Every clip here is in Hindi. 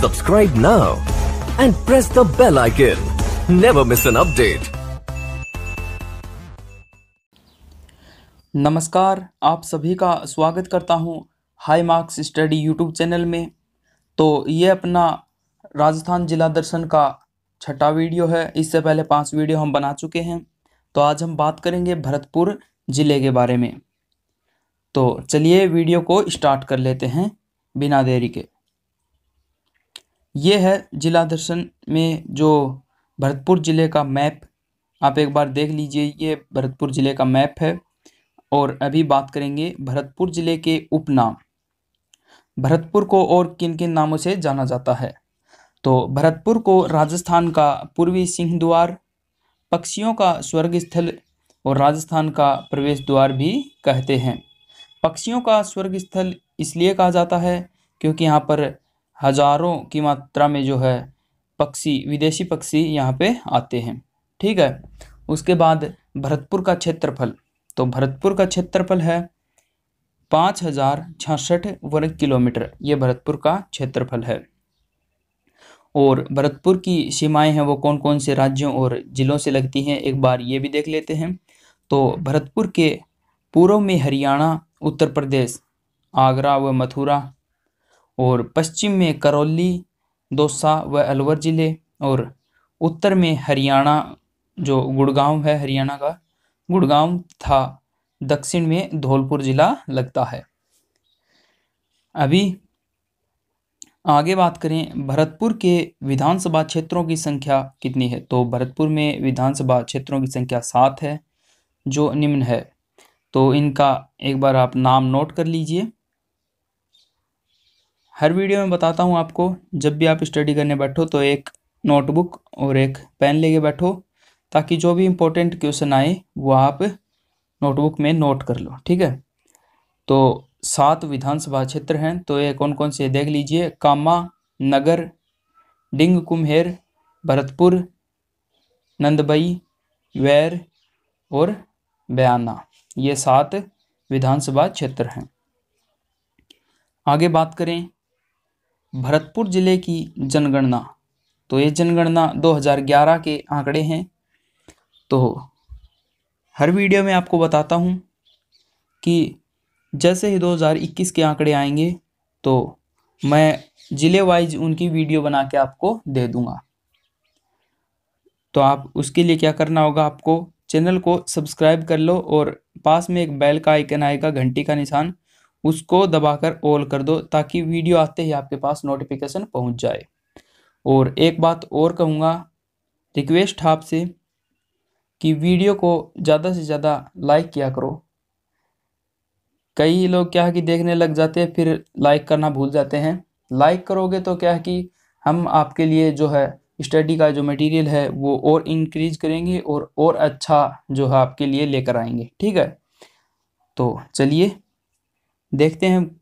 Subscribe now and press the bell icon. Never miss an update. नमस्कार, आप सभी का स्वागत करता हूं high marks study YouTube channel में। तो ये अपना राजस्थान जिला दर्शन का छठा वीडियो है। इससे पहले 5 वीडियो हम बना चुके हैं। तो आज हम बात करेंगे भरतपुर ज़िले के बारे में। तो चलिए वीडियो को स्टार्ट कर लेते हैं बिना देरी के। ये है जिला दर्शन में जो भरतपुर ज़िले का मैप, आप एक बार देख लीजिए। ये भरतपुर ज़िले का मैप है। और अभी बात करेंगे भरतपुर ज़िले के उपनाम। भरतपुर को और किन किन नामों से जाना जाता है? तो भरतपुर को राजस्थान का पूर्वी सिंह द्वार, पक्षियों का स्वर्ग स्थल और राजस्थान का प्रवेश द्वार भी कहते हैं। पक्षियों का स्वर्ग स्थल इसलिए कहा जाता है क्योंकि यहाँ पर हजारों की मात्रा में जो है पक्षी, विदेशी पक्षी यहाँ पे आते हैं। ठीक है। उसके बाद भरतपुर का क्षेत्रफल, तो भरतपुर का क्षेत्रफल है 5066 वर्ग किलोमीटर। ये भरतपुर का क्षेत्रफल है। और भरतपुर की सीमाएं हैं वो कौन कौन से राज्यों और जिलों से लगती हैं, एक बार ये भी देख लेते हैं। तो भरतपुर के पूर्व में हरियाणा, उत्तर प्रदेश, आगरा व मथुरा, और पश्चिम में करौली, दौसा व अलवर ज़िले, और उत्तर में हरियाणा जो गुड़गांव है, हरियाणा का गुड़गांव था, दक्षिण में धौलपुर ज़िला लगता है। अभी आगे बात करें भरतपुर के विधानसभा क्षेत्रों की संख्या कितनी है। तो भरतपुर में विधानसभा क्षेत्रों की संख्या 7 है जो निम्न है। तो इनका एक बार आप नाम नोट कर लीजिए। हर वीडियो में बताता हूँ आपको, जब भी आप स्टडी करने बैठो तो एक नोटबुक और एक पेन लेके बैठो, ताकि जो भी इम्पोर्टेंट क्वेश्चन आए वो आप नोटबुक में नोट कर लो। ठीक है। तो 7 विधानसभा क्षेत्र हैं। तो ये कौन कौन से देख लीजिए। कामा, नगर, डिंग कुम्हेर, भरतपुर, नंदबई, वैर और बयाना, ये 7 विधानसभा क्षेत्र हैं। आगे बात करें भरतपुर ज़िले की जनगणना। तो ये जनगणना 2011 के आंकड़े हैं। तो हर वीडियो में आपको बताता हूँ कि जैसे ही 2021 के आंकड़े आएंगे तो मैं ज़िले वाइज उनकी वीडियो बना के आपको दे दूँगा। तो आप उसके लिए क्या करना होगा, आपको चैनल को सब्सक्राइब कर लो और पास में एक बेल का आइकन आएगा, घंटी का निशान, उसको दबाकर ऑल कर दो ताकि वीडियो आते ही आपके पास नोटिफिकेशन पहुंच जाए। और एक बात और कहूँगा, रिक्वेस्ट आपसे कि वीडियो को ज़्यादा से ज़्यादा लाइक किया करो। कई लोग क्या है कि देखने लग जाते हैं फिर लाइक करना भूल जाते हैं। लाइक करोगे तो क्या है कि हम आपके लिए जो है स्टडी का जो मटेरियल है वो और इंक्रीज करेंगे और अच्छा जो है आपके लिए लेकर आएंगे। ठीक है। तो चलिए देखते हैं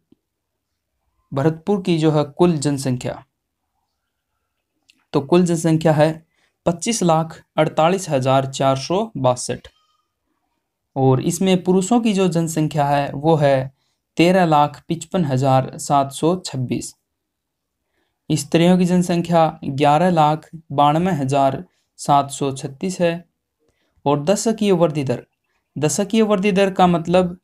भरतपुर की जो है कुल जनसंख्या। तो कुल जनसंख्या है 25,48,462 और इसमें पुरुषों की जो जनसंख्या है वो है 13,55,726। स्त्रियों की जनसंख्या 11,92,736 है। और दशकीय वृद्धि दर, दशकीय वृद्धि दर का मतलब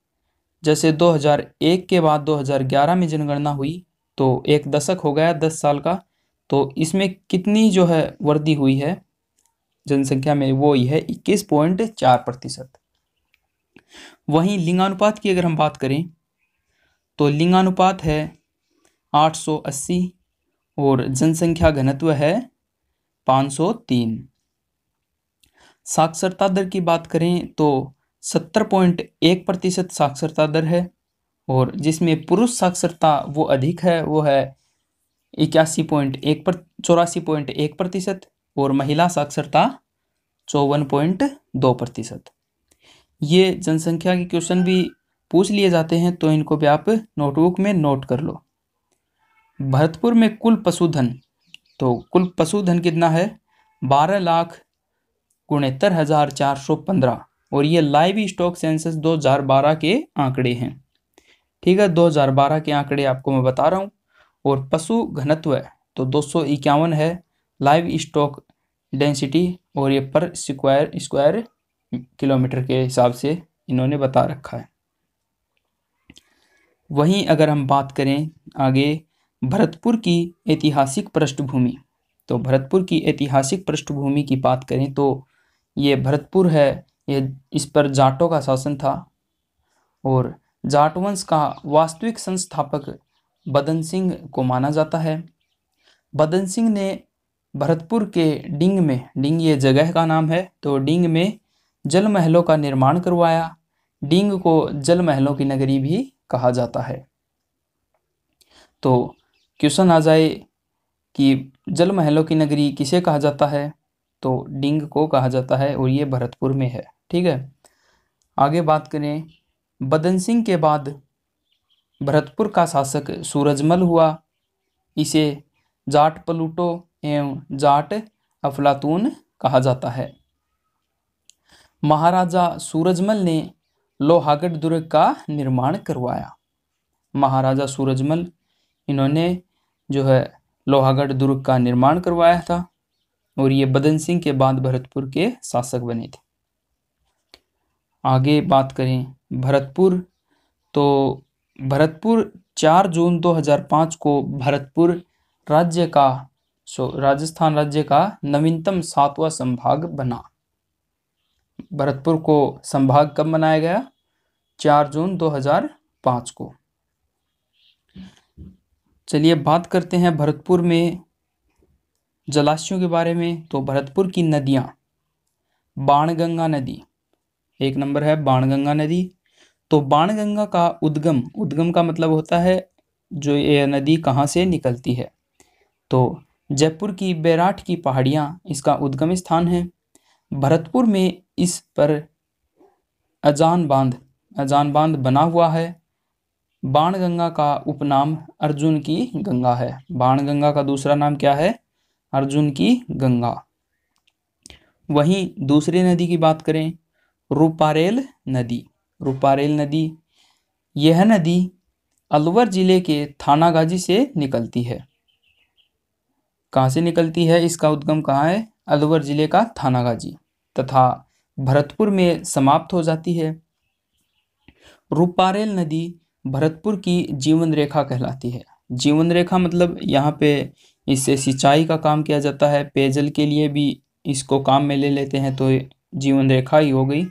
जैसे 2001 के बाद 2011 में जनगणना हुई तो एक दशक हो गया 10 साल का, तो इसमें कितनी जो है वृद्धि हुई है जनसंख्या में, वो ही है 21.4%। वहीं लिंगानुपात की अगर हम बात करें तो लिंगानुपात है 880 और जनसंख्या घनत्व है 503। साक्षरता दर की बात करें तो 70.1% साक्षरता दर है और जिसमें पुरुष साक्षरता वो अधिक है, वो है 84.1% और महिला साक्षरता 54.2%। ये जनसंख्या के क्वेश्चन भी पूछ लिए जाते हैं तो इनको भी आप नोटबुक में नोट कर लो। भरतपुर में कुल पशुधन, तो कुल पशुधन कितना है 12,69,415 और ये लाइव स्टॉक सेंसस 2012 के आंकड़े हैं। ठीक है, 2012 के आंकड़े आपको मैं बता रहा हूँ। और पशु घनत्व तो 251 है लाइव स्टॉक डेंसिटी, और ये पर स्क्वायर किलोमीटर के हिसाब से इन्होंने बता रखा है। वहीं अगर हम बात करें आगे भरतपुर की ऐतिहासिक पृष्ठभूमि, तो भरतपुर की ऐतिहासिक पृष्ठभूमि की बात करें तो ये भरतपुर है, ये इस पर जाटों का शासन था, और जाट वंश का वास्तविक संस्थापक बदन सिंह को माना जाता है। बदन सिंह ने भरतपुर के डिंग में, डिंग ये जगह का नाम है, तो डिंग में जल महलों का निर्माण करवाया। डिंग को जल महलों की नगरी भी कहा जाता है। तो क्वेश्चन आ जाए कि जल महलों की नगरी किसे कहा जाता है, तो डिंग को कहा जाता है, और ये भरतपुर में है। ठीक है, आगे बात करें, बदन सिंह के बाद भरतपुर का शासक सूरजमल हुआ। इसे जाट प्लूटो एवं जाट अफलातून कहा जाता है। महाराजा सूरजमल ने लोहागढ़ दुर्ग का निर्माण करवाया। महाराजा सूरजमल, इन्होंने जो है लोहागढ़ दुर्ग का निर्माण करवाया था, और ये बदन सिंह के बाद भरतपुर के शासक बने थे। आगे बात करें भरतपुर, तो भरतपुर 4 जून 2005 को भरतपुर राज्य का राजस्थान राज्य का नवीनतम 7वां संभाग बना। भरतपुर को संभाग कब बनाया गया? 4 जून 2005 को। चलिए बात करते हैं भरतपुर में जलाशयों के बारे में। तो भरतपुर की नदियाँ, बाणगंगा नदी एक नंबर है, बाणगंगा नदी। तो बाणगंगा का उद्गम का मतलब होता है जो ये नदी कहाँ से निकलती है, तो जयपुर की बैराठ की पहाड़ियाँ इसका उद्गम स्थान है। भरतपुर में इस पर अजान बांध बना हुआ है। बाणगंगा का उपनाम अर्जुन की गंगा है। बाणगंगा का दूसरा नाम क्या है? अर्जुन की गंगा। वहीं दूसरी नदी की बात करें, रूपारेल नदी, यह नदी अलवर जिले के थानागाजी से निकलती है। कहाँ से निकलती है? इसका उद्गम कहाँ है? अलवर जिले का थानागाजी, तथा भरतपुर में समाप्त हो जाती है। रूपारेल नदी भरतपुर की जीवन रेखा कहलाती है। जीवन रेखा मतलब यहाँ पे इससे सिंचाई का काम किया जाता है, पेयजल के लिए भी इसको काम में ले लेते हैं, तो जीवन रेखा ही हो गई।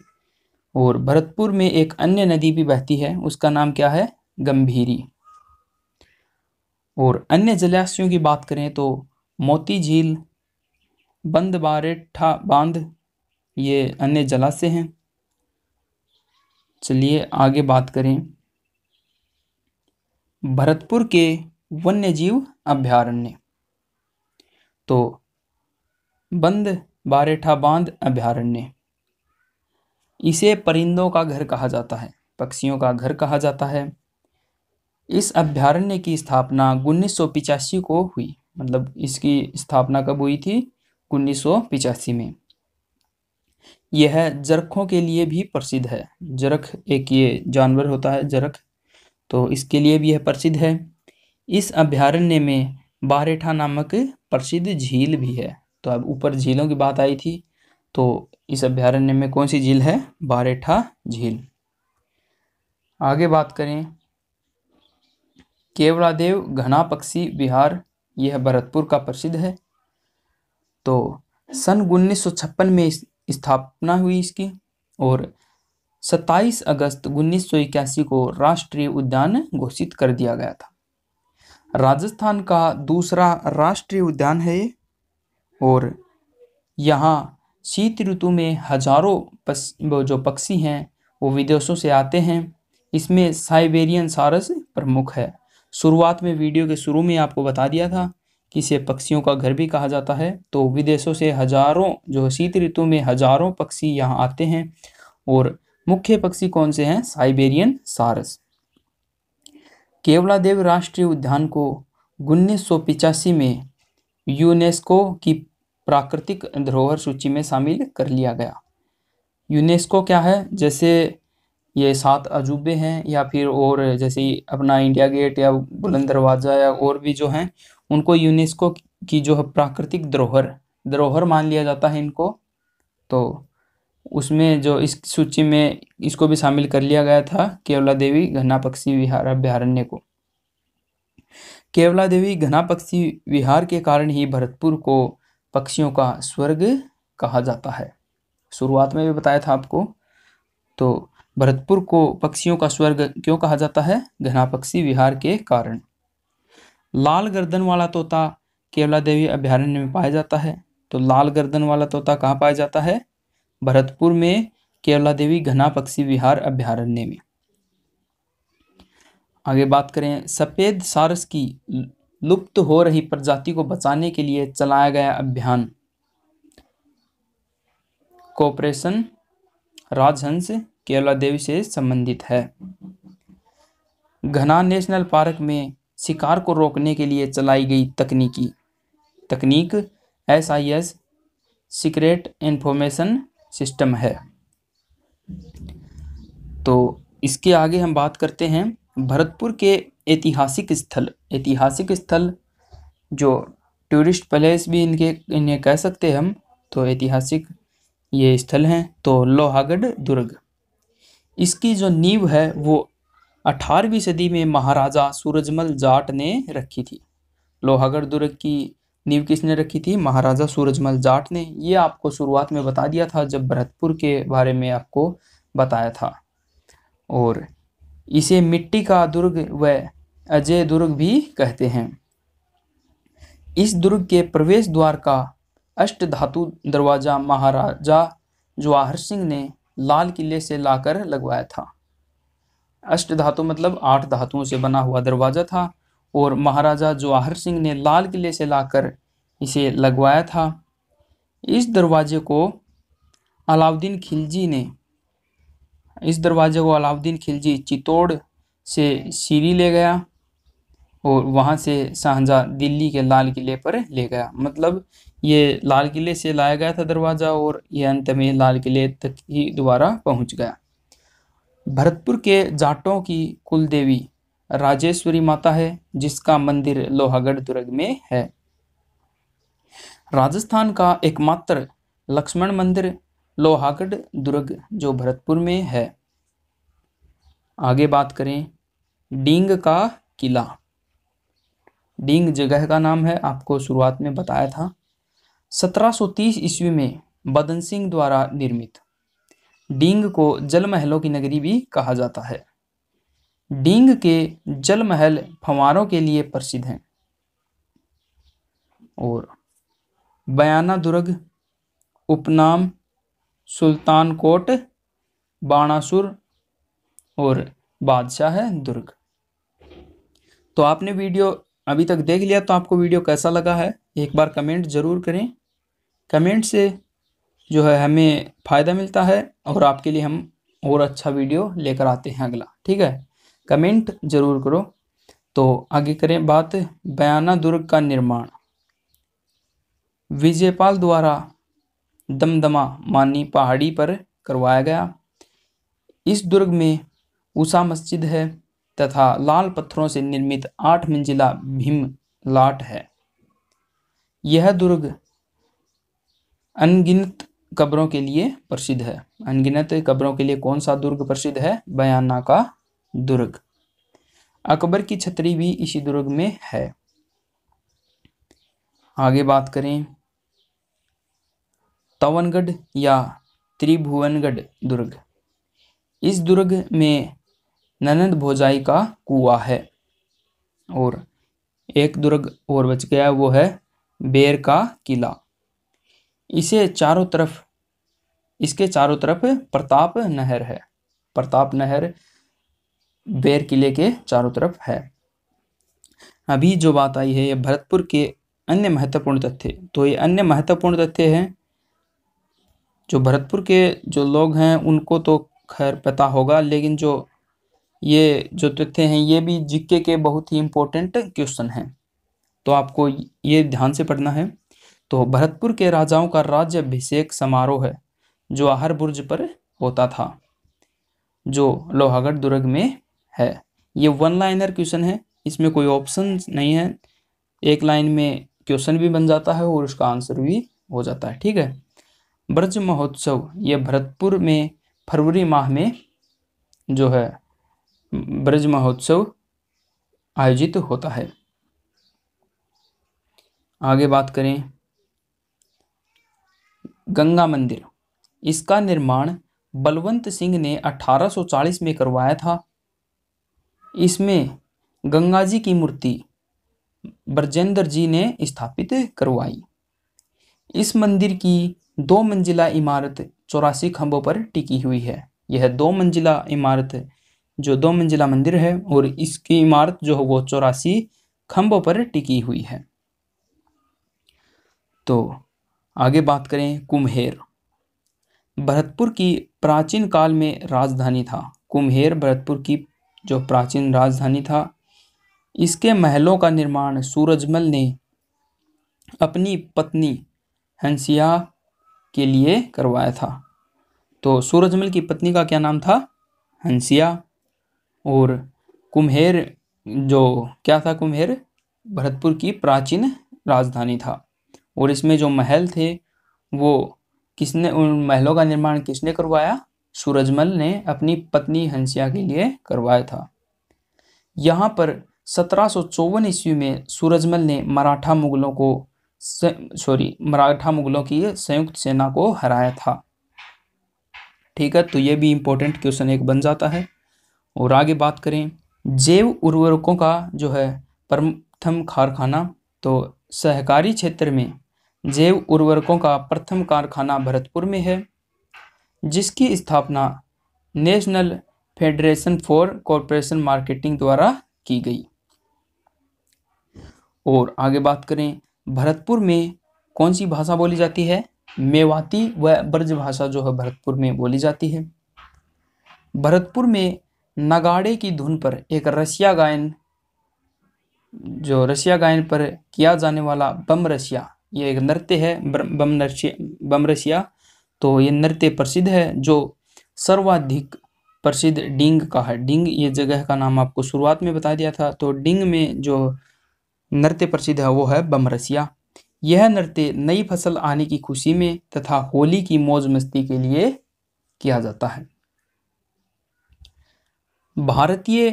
और भरतपुर में एक अन्य नदी भी बहती है, उसका नाम क्या है? गंभीरी। और अन्य जलाशयों की बात करें तो मोती झील, बंद बारेठा बांध, ये अन्य जलाशय हैं। चलिए आगे बात करें भरतपुर के वन्यजीव अभयारण्य। तो बंद बारेठा बांध अभयारण्य, इसे परिंदों का घर कहा जाता है, पक्षियों का घर कहा जाता है। इस अभयारण्य की स्थापना 1985 को हुई। मतलब इसकी स्थापना कब हुई थी? 1985 में। यह जरखों के लिए भी प्रसिद्ध है। जरख एक ये जानवर होता है, जरख, तो इसके लिए भी यह प्रसिद्ध है। इस अभयारण्य में बारेठा नामक प्रसिद्ध झील भी है। तो अब ऊपर झीलों की बात आई थी, तो इस अभयारण्य में कौन सी झील है? बारेठा झील। आगे बात करें केवलादेव घना पक्षी विहार, यह भरतपुर का प्रसिद्ध है। तो सन 1956 में स्थापना हुई इसकी, और 27 अगस्त 1981 को राष्ट्रीय उद्यान घोषित कर दिया गया था। राजस्थान का दूसरा राष्ट्रीय उद्यान है ये, और यहाँ शीत ऋतु में हजारों जो पक्षी हैं वो विदेशों से आते हैं। इसमें साइबेरियन सारस प्रमुख है। शुरुआत में, वीडियो के शुरू में आपको बता दिया था कि इसे पक्षियों का घर भी कहा जाता है। तो विदेशों से हजारों, जो शीत ऋतु में हजारों पक्षी यहाँ आते हैं, और मुख्य पक्षी कौन से हैं? साइबेरियन सारस। केवलादेव राष्ट्रीय उद्यान को 1985 में यूनेस्को की प्राकृतिक धरोहर सूची में शामिल कर लिया गया। यूनेस्को क्या है? जैसे ये 7 अजूबे हैं, या फिर और जैसे अपना इंडिया गेट या बुलंद दरवाज़ा या और भी जो हैं, उनको यूनेस्को की जो है प्राकृतिक धरोहर मान लिया जाता है इनको। तो उसमें जो इस सूची में इसको भी शामिल कर लिया गया था, केवला देवी घना पक्षी विहार अभ्यारण्य को। केवला देवी घना पक्षी विहार के कारण ही भरतपुर को पक्षियों का स्वर्ग कहा जाता है। शुरुआत में भी बताया था आपको। तो भरतपुर को पक्षियों का स्वर्ग क्यों कहा जाता है? घना पक्षी विहार के कारण। लाल गर्दन वाला तोता केवला देवी अभ्यारण्य में पाया जाता है। तो लाल गर्दन वाला तोता कहाँ पाया जाता है? भरतपुर में केवला देवी घना पक्षी विहार अभ्यारण्य में। आगे बात करें, सफेद सारस की लुप्त हो रही प्रजाति को बचाने के लिए चलाया गया अभियान कोऑपरेशन राजहंस केवला देवी से संबंधित है। घना नेशनल पार्क में शिकार को रोकने के लिए चलाई गई तकनीक SIS सीक्रेट इंफॉर्मेशन सिस्टम है। तो इसके आगे हम बात करते हैं भरतपुर के ऐतिहासिक स्थल जो टूरिस्ट प्लेस भी इन्हें कह सकते हैं हम। तो ऐतिहासिक ये स्थल हैं। तो लोहागढ़ दुर्ग, इसकी जो नींव है वो 18वीं सदी में महाराजा सूरजमल जाट ने रखी थी। लोहागढ़ दुर्ग की नींव किसने रखी थी? महाराजा सूरजमल जाट ने। ये आपको शुरुआत में बता दिया था जब भरतपुर के बारे में आपको बताया था। और इसे मिट्टी का दुर्ग व अजय दुर्ग भी कहते हैं। इस दुर्ग के प्रवेश द्वार का अष्टधातु दरवाजा महाराजा जवाहर सिंह ने लाल किले से लाकर लगवाया था। अष्टधातु मतलब 8 धातुओं से बना हुआ दरवाजा था और महाराजा जवाहर सिंह ने लाल किले से लाकर इसे लगवाया था। इस दरवाजे को अलाउद्दीन खिलजी चित्तौड़ से सीरी ले गया और वहाँ से शाहजहाँ दिल्ली के लाल किले पर ले गया। मतलब ये लाल किले से लाया गया था दरवाज़ा और ये अंत में लाल किले तक ही दोबारा पहुँच गया। भरतपुर के जाटों की कुल देवी राजेश्वरी माता है, जिसका मंदिर लोहागढ़ दुर्ग में है। राजस्थान का एकमात्र लक्ष्मण मंदिर लोहागढ़ दुर्ग जो भरतपुर में है। आगे बात करें डींग का किला। डींग जगह का नाम है, आपको शुरुआत में बताया था। 1730 ईस्वी में बदन सिंह द्वारा निर्मित डींग को जल महलों की नगरी भी कहा जाता है। डींग के जल महल फव्वारों के लिए प्रसिद्ध हैं। और बयाना दुर्ग, उपनाम सुल्तानकोट, बाणासुर और बादशाह दुर्ग। तो आपने वीडियो अभी तक देख लिया, तो आपको वीडियो कैसा लगा है एक बार कमेंट ज़रूर करें। कमेंट से जो है हमें फ़ायदा मिलता है और आपके लिए हम और अच्छा वीडियो लेकर आते हैं अगला। ठीक है, कमेंट ज़रूर करो। तो आगे करें बात बयाना दुर्ग का निर्माण विजयपाल द्वारा दमदमा मानी पहाड़ी पर करवाया गया। इस दुर्ग में उषा मस्जिद है तथा लाल पत्थरों से निर्मित 8 मंजिला भीम लाट है। यह दुर्ग अनगिनत कब्रों के लिए प्रसिद्ध है। अनगिनत कब्रों के लिए कौन सा दुर्ग प्रसिद्ध है? बयाना का दुर्ग। अकबर की छतरी भी इसी दुर्ग में है। आगे बात करें तवनगढ़ या त्रिभुवनगढ़ दुर्ग। इस दुर्ग में ननंद भोजाई का कुआं है। और एक दुर्ग और बच गया, वो है बेर का किला। इसके चारों तरफ प्रताप नहर है। प्रताप नहर बेर किले के चारों तरफ है। अभी जो बात आई है ये भरतपुर के अन्य महत्वपूर्ण तथ्य। तो ये अन्य महत्वपूर्ण तथ्य हैं जो भरतपुर के जो लोग हैं उनको तो खैर पता होगा, लेकिन जो तथ्य हैं ये भी जीके के बहुत ही इम्पोर्टेंट क्वेश्चन हैं, तो आपको ये ध्यान से पढ़ना है। तो भरतपुर के राजाओं का राज्याभिषेक समारोह जवाहर बुर्ज पर होता था। जो लोहागढ़ दुर्ग में है। ये वन लाइनर क्वेश्चन है, इसमें कोई ऑप्शन नहीं है, एक लाइन में क्वेश्चन भी बन जाता है और उसका आंसर भी हो जाता है। ठीक है। ब्रज महोत्सव ये भरतपुर में फरवरी माह में जो है ब्रज महोत्सव आयोजित होता है। आगे बात करें गंगा मंदिर, इसका निर्माण बलवंत सिंह ने 1840 में करवाया था। इसमें गंगा जी की मूर्ति ब्रजेंद्र जी ने स्थापित करवाई। इस मंदिर की 2 मंजिला इमारत 84 खंभों पर टिकी हुई है। यह 2 मंजिला इमारत जो 2 मंजिला मंदिर है और इसकी इमारत जो है वो 84 खंभों पर टिकी हुई है। तो आगे बात करें कुम्हेर, भरतपुर की प्राचीन काल में राजधानी था। कुम्हेर भरतपुर की जो प्राचीन राजधानी था। इसके महलों का निर्माण सूरजमल ने अपनी पत्नी हंसिया के लिए करवाया था। तो सूरजमल की पत्नी का क्या नाम था? हंसिया। और कुम्हेर जो क्या था? कुम्हेर भरतपुर की प्राचीन राजधानी था और इसमें जो महल थे वो किसने, उन महलों का निर्माण किसने करवाया? सूरजमल ने अपनी पत्नी हंसिया के लिए करवाया था। यहाँ पर 1754 ईस्वी में सूरजमल ने मराठा मुगलों की संयुक्त सेना को हराया था। ठीक है, तो ये भी इंपॉर्टेंट क्वेश्चन एक बन जाता है। और आगे बात करें जैव उर्वरकों का जो है प्रथम कारखाना, तो सहकारी क्षेत्र में जैव उर्वरकों का प्रथम कारखाना भरतपुर में है, जिसकी स्थापना national federation for corporation marketing द्वारा की गई। और आगे बात करें भरतपुर में कौन सी भाषा बोली जाती है? मेवाती व ब्रज भाषा जो है भरतपुर में बोली जाती है। भरतपुर में नगाड़े की धुन पर एक रसिया गायन पर किया जाने वाला बम रसिया, ये एक नृत्य है। बम रसिया, तो ये नृत्य प्रसिद्ध है। जो सर्वाधिक प्रसिद्ध डिंग का है, डिंग ये जगह का नाम आपको शुरुआत में बता दिया था। तो डिंग में जो नृत्य प्रसिद्ध है वो है बम रसिया। यह नृत्य नई फसल आने की खुशी में तथा होली की मौज मस्ती के लिए किया जाता है। भारतीय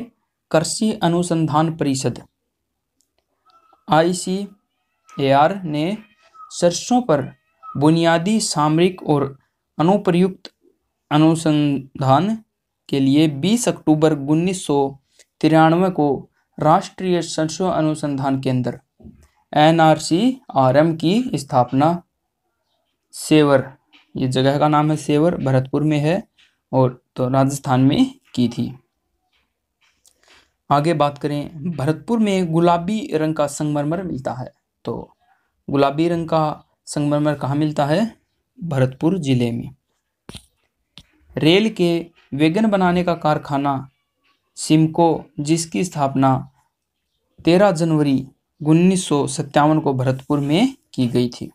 कृषि अनुसंधान परिषद ICAR ने सरसों पर बुनियादी सामरिक और अनुप्रयुक्त अनुसंधान के लिए 20 अक्टूबर 1993 को राष्ट्रीय सरसों अनुसंधान केंद्र NRCRM की स्थापना सेवर, ये जगह का नाम है सेवर, भरतपुर में है और तो राजस्थान में की थी। आगे बात करें भरतपुर में गुलाबी रंग का संगमरमर मिलता है। तो गुलाबी रंग का संगमरमर कहाँ मिलता है? भरतपुर जिले में। रेल के वैगन बनाने का कारखाना सिमको, जिसकी स्थापना 13 जनवरी 1957 को भरतपुर में की गई थी।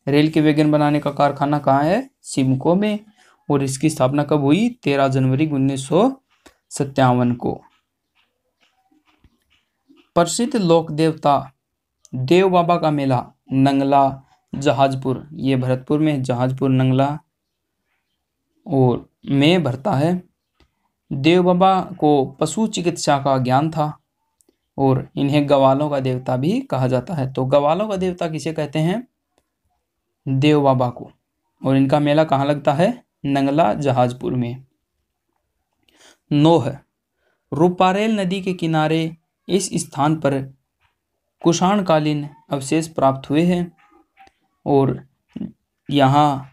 रेल के वैगन बनाने का कारखाना कहाँ है? सिमको में, और इसकी स्थापना कब हुई? 13 जनवरी 1957 को। प्रसिद्ध लोक देवता देव बाबा का मेला नंगला जहाजपुर, ये भरतपुर में जहाजपुर नंगला और में भरता है। देव बाबा को पशु चिकित्सा का ज्ञान था और इन्हें गवालों का देवता भी कहा जाता है। तो गवालों का देवता किसे कहते हैं? देव बाबा को। और इनका मेला कहाँ लगता है? नंगला जहाजपुर में। नोह, रूपारेल नदी के किनारे इस स्थान पर कुषाणकालीन अवशेष प्राप्त हुए हैं और यहाँ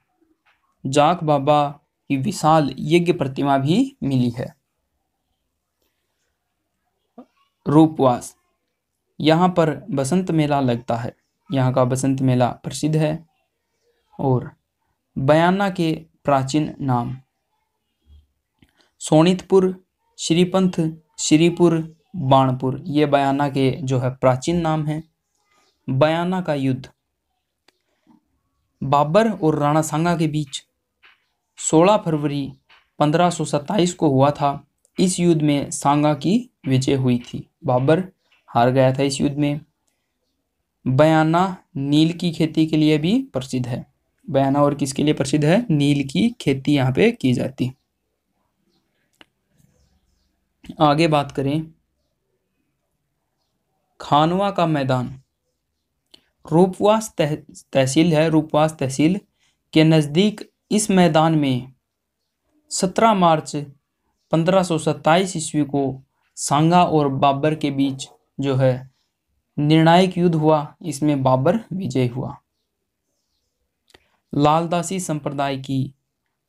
जाक बाबा की विशाल यज्ञ प्रतिमा भी मिली है। रूपवास, यहाँ पर बसंत मेला लगता है, यहाँ का बसंत मेला प्रसिद्ध है। और बयाना के प्राचीन नाम सोनितपुर, श्रीपंथ, श्रीपुर, बाणपुर, ये बयाना के जो है प्राचीन नाम है। बयाना का युद्ध बाबर और राणा सांगा के बीच 16 फरवरी 1527 को हुआ था। इस युद्ध में सांगा की विजय हुई थी, बाबर हार गया था इस युद्ध में। बयाना नील की खेती के लिए भी प्रसिद्ध है। बयाना और किसके लिए प्रसिद्ध है? नील की खेती यहाँ पे की जाती। आगे बात करें, खानवा का मैदान रूपवास तहसील है, रूपवास तहसील के नज़दीक इस मैदान में 17 मार्च 1527 ईस्वी को सांगा और बाबर के बीच जो है निर्णायक युद्ध हुआ। इसमें बाबर विजय हुआ। लालदासी संप्रदाय की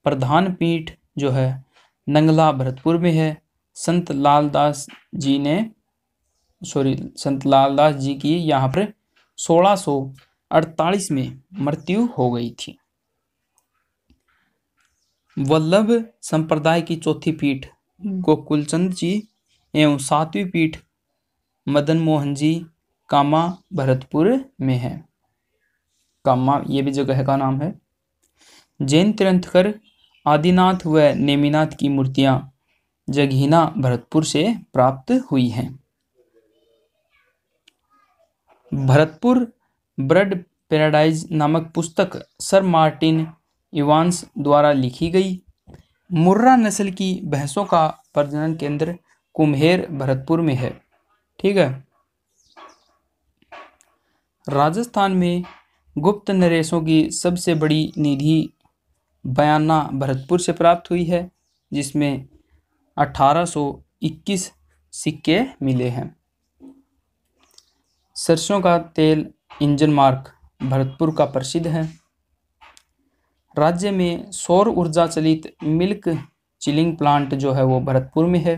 प्रधान पीठ जो है नंगला भरतपुर में है। संत लालदास जी की यहाँ पर 1648 में मृत्यु हो गई थी। वल्लभ संप्रदाय की चौथी पीठ गोकुलचंद जी एवं सातवीं पीठ मदन मोहन जी कामा भरतपुर में है। कामा ये भी जगह का नाम है। जैन तीर्थंकर आदिनाथ व नेमिनाथ की मूर्तियां जगहीना भरतपुर से प्राप्त हुई हैं। भरतपुर बर्ड पैराडाइज नामक पुस्तक सर मार्टिन इवांस द्वारा लिखी गई। मुर्रा नस्ल की भैंसों का प्रजनन केंद्र कुम्हेर भरतपुर में है। ठीक है। राजस्थान में गुप्त नरेशों की सबसे बड़ी निधि बयाना भरतपुर से प्राप्त हुई है, जिसमें 1821 सिक्के मिले हैं। सरसों का तेल इंजन मार्क भरतपुर का प्रसिद्ध है। राज्य में सौर ऊर्जा चलित मिल्क चिलिंग प्लांट जो है वो भरतपुर में है।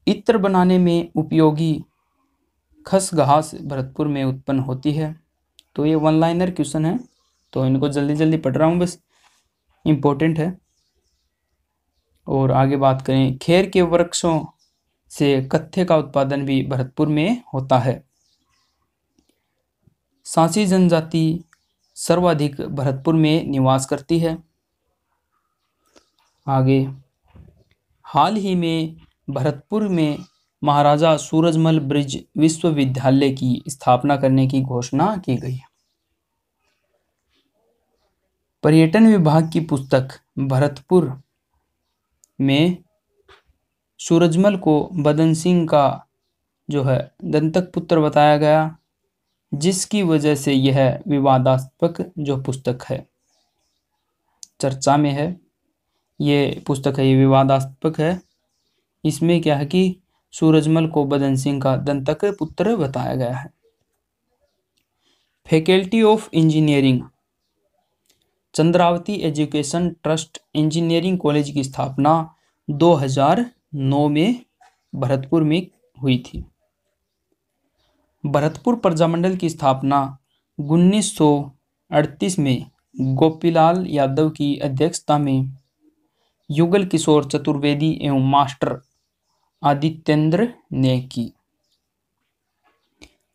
इत्र बनाने में उपयोगी खसघास भरतपुर में उत्पन्न होती है। तो ये वन लाइनर क्वेश्चन है, तो इनको जल्दी जल्दी पढ़ रहा हूँ, बस इम्पोर्टेंट है। और आगे बात करें, खेर के वृक्षों से कत्थे का उत्पादन भी भरतपुर में होता है। सांसी जनजाति सर्वाधिक भरतपुर में निवास करती है। आगे, हाल ही में भरतपुर में महाराजा सूरजमल ब्रिज विश्वविद्यालय की स्थापना करने की घोषणा की गई। पर्यटन विभाग की पुस्तक भरतपुर में सूरजमल को बदन सिंह का जो है दंतक पुत्र बताया गया, जिसकी वजह से यह विवादास्पद जो पुस्तक है चर्चा में है। ये पुस्तक है, ये विवादास्पद है। इसमें क्या है कि सूरजमल को बदन सिंह का दंतक पुत्र बताया गया है। Faculty of engineering Chandravati education trust engineering college की स्थापना 2009 में भरतपुर में हुई थी। भरतपुर प्रजामंडल की स्थापना 1938 में गोपीलाल यादव की अध्यक्षता में युगल किशोर चतुर्वेदी एवं मास्टर आदित्येंद्र ने की।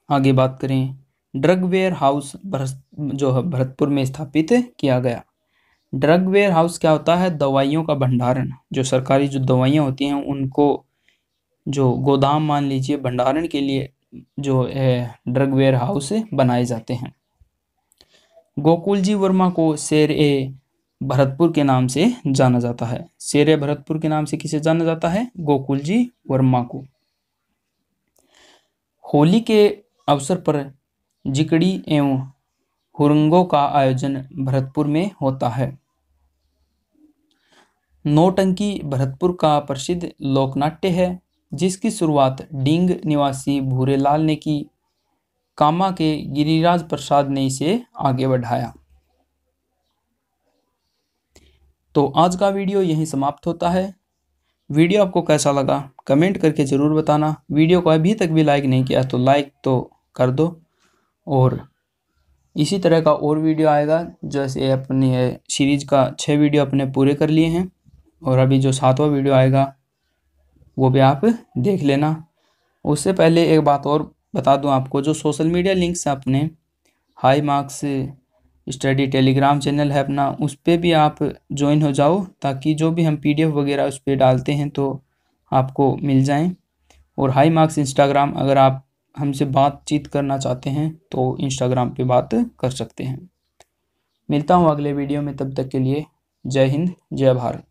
आगे बात करें, ड्रग वेयर हाउस जो है भरतपुर में स्थापित किया गया। ड्रग वेयर हाउस क्या होता है? दवाइयों का भंडारण। जो सरकारी जो दवाइयाँ होती हैं उनको जो गोदाम मान लीजिए भंडारण के लिए जो है ड्रग वेयर हाउस बनाए जाते हैं। गोकुलजी वर्मा को शेर ए भरतपुर के नाम से जाना जाता है। शेर ए भरतपुर के नाम से किसे जाना जाता है? गोकुलजी वर्मा को। होली के अवसर पर जिकड़ी एवं हुरंगों का आयोजन भरतपुर में होता है। नौटंकी भरतपुर का प्रसिद्ध लोकनाट्य है, जिसकी शुरुआत डींग निवासी भूरेलाल ने की। कामा के गिरिराज प्रसाद ने इसे आगे बढ़ाया। तो आज का वीडियो यहीं समाप्त होता है। वीडियो आपको कैसा लगा कमेंट करके ज़रूर बताना। वीडियो को अभी तक भी लाइक नहीं किया तो लाइक तो कर दो, और इसी तरह का और वीडियो आएगा। जैसे अपनी सीरीज का 6 वीडियो अपने पूरे कर लिए हैं, और अभी जो 7वां वीडियो आएगा वो भी आप देख लेना। उससे पहले एक बात और बता दूं आपको, जो सोशल मीडिया लिंक्स अपने high marks study Telegram channel है अपना, उस पर भी आप ज्वाइन हो जाओ, ताकि जो भी हम PDF वगैरह उस पर डालते हैं तो आपको मिल जाएं। और हाई मार्क्स इंस्टाग्राम, अगर आप हमसे बातचीत करना चाहते हैं तो इंस्टाग्राम पे बात कर सकते हैं। मिलता हूँ अगले वीडियो में, तब तक के लिए जय हिंद जय भारत।